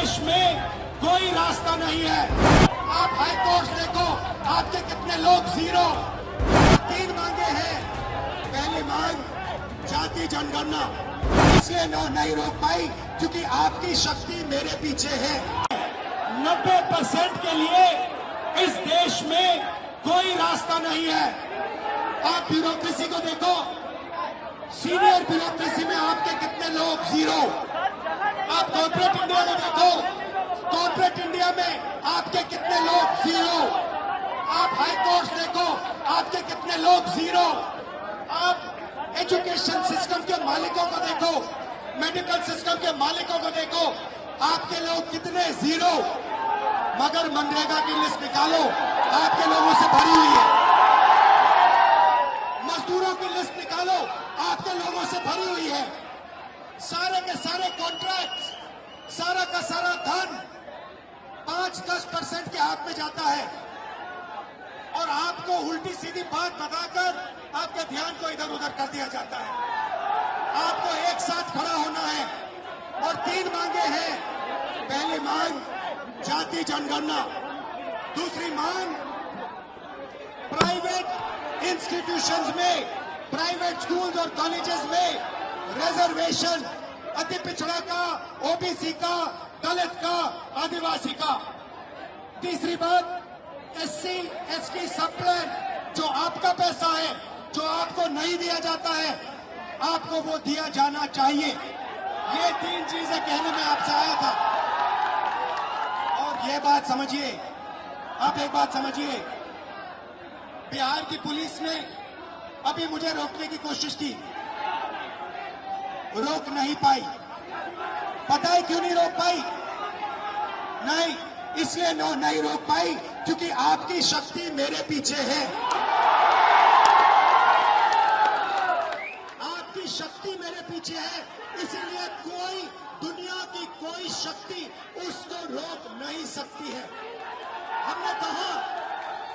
देश में कोई रास्ता नहीं है। आप हाई कोर्ट देखो, आपके कितने लोग जीरो। 3 मांगे हैं। पहली मांग जाति जनगणना, इसलिए नहीं रोक पाई क्योंकि आपकी शक्ति मेरे पीछे है। 90% के लिए इस देश में कोई रास्ता नहीं है। आप ब्यूरोक्रेसी को देखो, सीनियर ब्यूरोक्रेसी में आपके कितने लोग जीरो। आप कॉर्पोरेट इंडिया को देखो, कॉर्पोरेट इंडिया में आपके कितने लोग जीरो। आप हाई कोर्ट देखो, आपके कितने लोग जीरो। आप एजुकेशन सिस्टम के मालिकों को देखो, मेडिकल सिस्टम के मालिकों को देखो, आपके लोग कितने जीरो। मगर मनरेगा की लिस्ट निकालो, आपके लोगों से भरी हुई है। मजदूरों की लिस्ट निकालो, आपके लोगों से भरी हुई है। सारे के सारे कॉन्ट्रैक्ट, सारा का सारा धन 5-10% के हाथ में जाता है और आपको उल्टी सीधी बात बताकर आपके ध्यान को इधर उधर कर दिया जाता है। आपको एक साथ खड़ा होना है और 3 मांगे हैं। पहली मांग जाति जनगणना, दूसरी मांग प्राइवेट इंस्टीट्यूशंस में, प्राइवेट स्कूल्स और कॉलेजेस में रिजर्वेशन, अति पिछड़ा का, ओबीसी का, दलित का, आदिवासी का। तीसरी बात एससी एसटी सब प्लान, जो आपका पैसा है, जो आपको नहीं दिया जाता है, आपको वो दिया जाना चाहिए। ये 3 चीजें कहने में आपसे आया था। और ये बात समझिए, आप एक बात समझिए, बिहार की पुलिस ने अभी मुझे रोकने की कोशिश की, रोक नहीं पाई। पता है क्यों नहीं रोक पाई? नहीं, इसलिए नहीं रोक पाई क्योंकि आपकी शक्ति मेरे पीछे है। आपकी शक्ति मेरे पीछे है, इसलिए कोई, दुनिया की कोई शक्ति उसको रोक नहीं सकती है।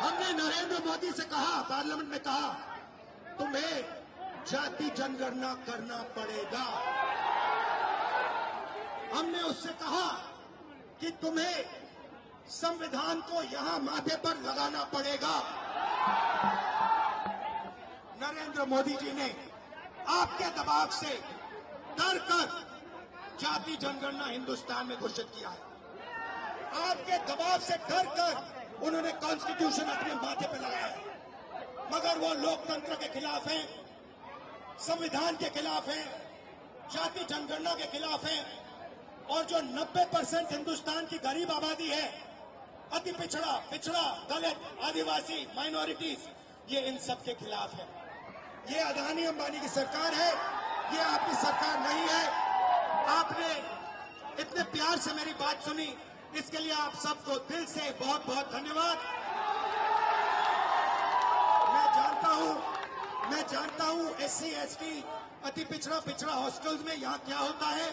हमने नरेंद्र मोदी से कहा, पार्लियामेंट में कहा, तुम्हें जाति जनगणना करना पड़ेगा। हमने उससे कहा कि तुम्हें संविधान को यहां माथे पर लगाना पड़ेगा। नरेंद्र मोदी जी ने आपके दबाव से डर कर जाति जनगणना हिंदुस्तान में घोषित किया है। आपके दबाव से डर कर उन्होंने कॉन्स्टिट्यूशन अपने माथे पर लगाया, मगर वो लोकतंत्र के खिलाफ हैं, संविधान के खिलाफ हैं, जाति जनगणना के खिलाफ हैं। और जो 90% हिंदुस्तान की गरीब आबादी है, अति पिछड़ा, दलित, आदिवासी, माइनॉरिटीज, ये इन सब के खिलाफ है। ये अदानी अंबानी की सरकार है, ये आपकी सरकार नहीं है। आपने इतने प्यार से मेरी बात सुनी, इसके लिए आप सबको दिल से बहुत बहुत धन्यवाद। मैं जानता हूं एससी एसटी, अति पिछड़ा हॉस्टल्स में यहां क्या होता है।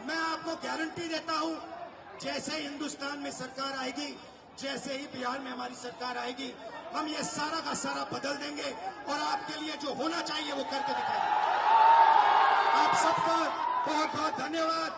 मैं आपको गारंटी देता हूं, जैसे हिंदुस्तान में सरकार आएगी, जैसे ही बिहार में हमारी सरकार आएगी, हम ये सारा का सारा बदल देंगे और आपके लिए जो होना चाहिए वो करके दिखाएंगे। आप सबका बहुत बहुत धन्यवाद।